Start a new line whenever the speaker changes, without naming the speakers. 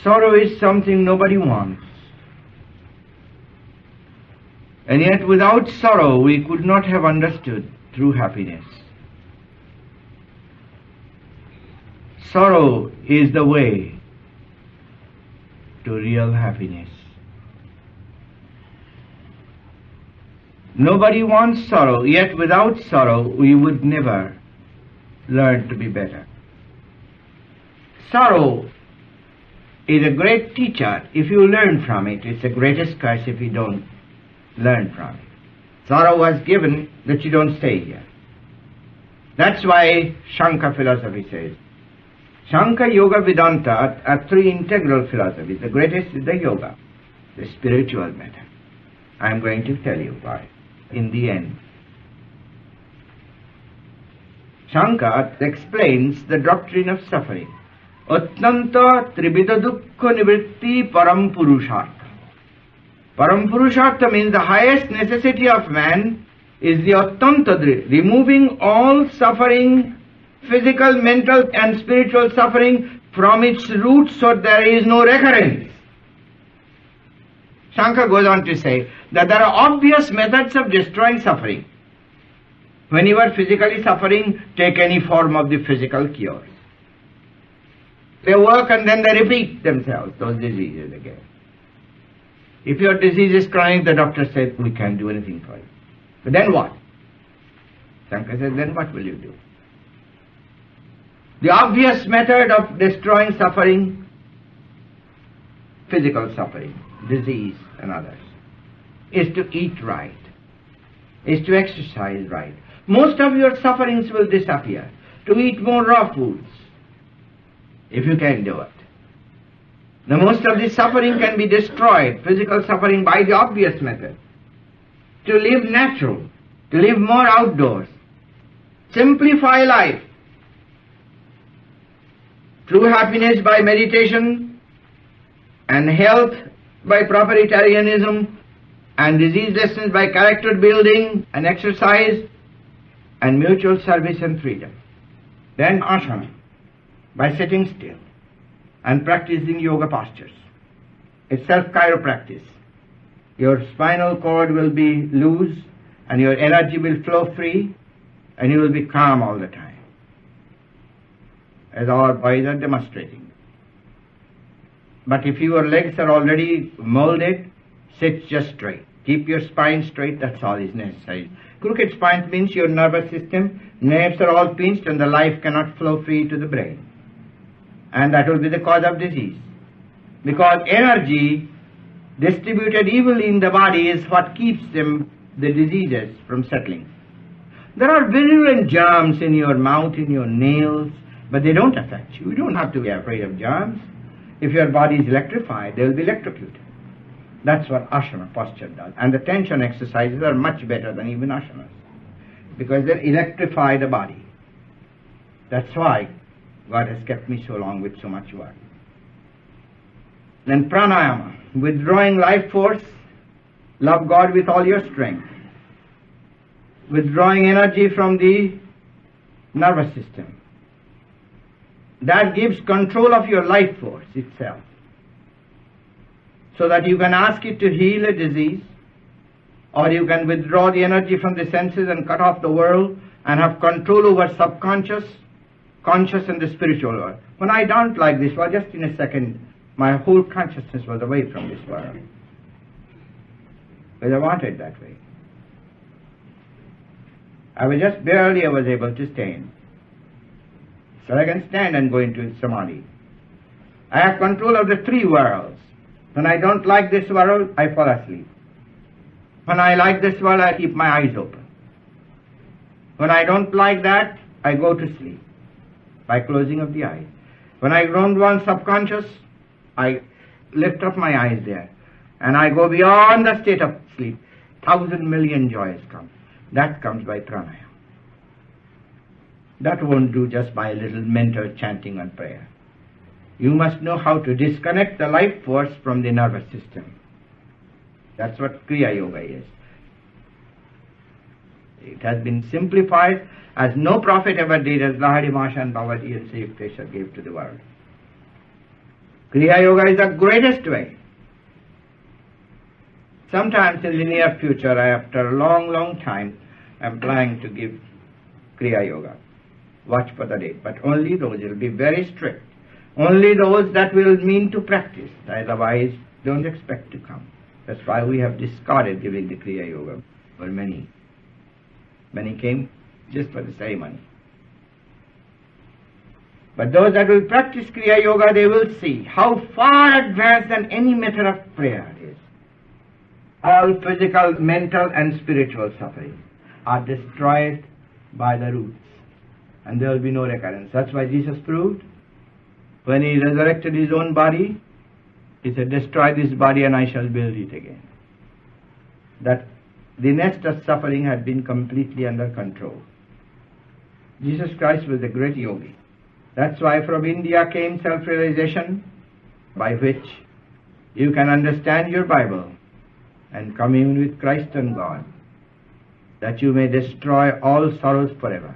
Sorrow is something nobody wants. And yet without sorrow we could not have understood true happiness. Sorrow is the way to real happiness. Nobody wants sorrow, yet without sorrow we would never learn to be better. Sorrow is a great teacher if you learn from it. It's the greatest curse if you don't learn from it. Sorrow was given that you don't stay here. That's why Shankar philosophy says, Shankar, Yoga, Vedanta are three integral philosophies. The greatest is the yoga, the spiritual method. I am going to tell you why in the end. Shankar explains the doctrine of suffering. Attanta trivida dukkha nivritti param purushartha. Param purushartha means the highest necessity of man is the attanta, removing all suffering, physical, mental and spiritual suffering from its roots so there is no recurrence. Shankar goes on to say that there are obvious methods of destroying suffering. When you are physically suffering, take any form of the physical cures. They work and then they repeat themselves, those diseases again. If your disease is chronic, the doctor says, we can't do anything for you. But then what? Shankar says, then what will you do? The obvious method of destroying suffering, physical suffering, disease and others, is to eat right, is to exercise right. Most of your sufferings will disappear. To eat more raw foods, if you can do it. The most of the suffering can be destroyed, physical suffering, by the obvious method. To live natural, to live more outdoors. Simplify life. True happiness by meditation, and health by properitarianism, and disease lessons by character building and exercise, and mutual service and freedom. Then asana, by sitting still and practicing yoga postures. It's self-chiropractic. Your spinal cord will be loose and your energy will flow free and you will be calm all the time, as our boys are demonstrating. But if your legs are already molded, sit just straight. Keep your spine straight, that's all is necessary. Crooked spine means your nervous system, nerves are all pinched and the life cannot flow free to the brain. And that will be the cause of disease. Because energy distributed evenly in the body is what keeps the diseases from settling. There are virulent germs in your mouth, in your nails, but they don't affect you. You don't have to be afraid of germs. If your body is electrified, they will be electrocuted. That's what asana posture does. And the tension exercises are much better than even asanas, because they electrify the body. That's why God has kept me so long with so much work. Then pranayama, withdrawing life force, love God with all your strength. Withdrawing energy from the nervous system. That gives control of your life force itself, so that you can ask it to heal a disease, or you can withdraw the energy from the senses and cut off the world and have control over subconscious, conscious and the spiritual world. When I don't like this world, just in a second, my whole consciousness was away from this world. Because I wanted that way. I was able to stand. So I can stand and go into samadhi. I have control of the three worlds. When I don't like this world, I fall asleep. When I like this world, I keep my eyes open. When I don't like that, I go to sleep by closing of the eyes. When I don't want subconscious, I lift up my eyes there and I go beyond the state of sleep. 1,000 million joys come. That comes by pranayama. That won't do just by a little mental chanting and prayer. You must know how to disconnect the life force from the nervous system. That's what Kriya Yoga is. It has been simplified as no prophet ever did, as Lahari Mahasaya and Bhagavad Gita and Sri Yukteswar gave to the world. Kriya Yoga is the greatest way. Sometimes in the near future, after a long time, I am planning to give Kriya Yoga. Watch for the date. But only those will be very strict. Only those that will mean to practice. Otherwise, don't expect to come. That's why we have discarded giving the Kriya Yoga for many. Many came just for the ceremony. But those that will practice Kriya Yoga, they will see how far advanced than any method of prayer is. All physical, mental and spiritual suffering are destroyed by the roots. And there will be no recurrence. That's why Jesus proved when he resurrected his own body, he said, destroy this body and I shall build it again. That the nest of suffering had been completely under control. Jesus Christ was a great yogi. That's why from India came self-realization, by which you can understand your Bible and commune with Christ and God, that you may destroy all sorrows forever.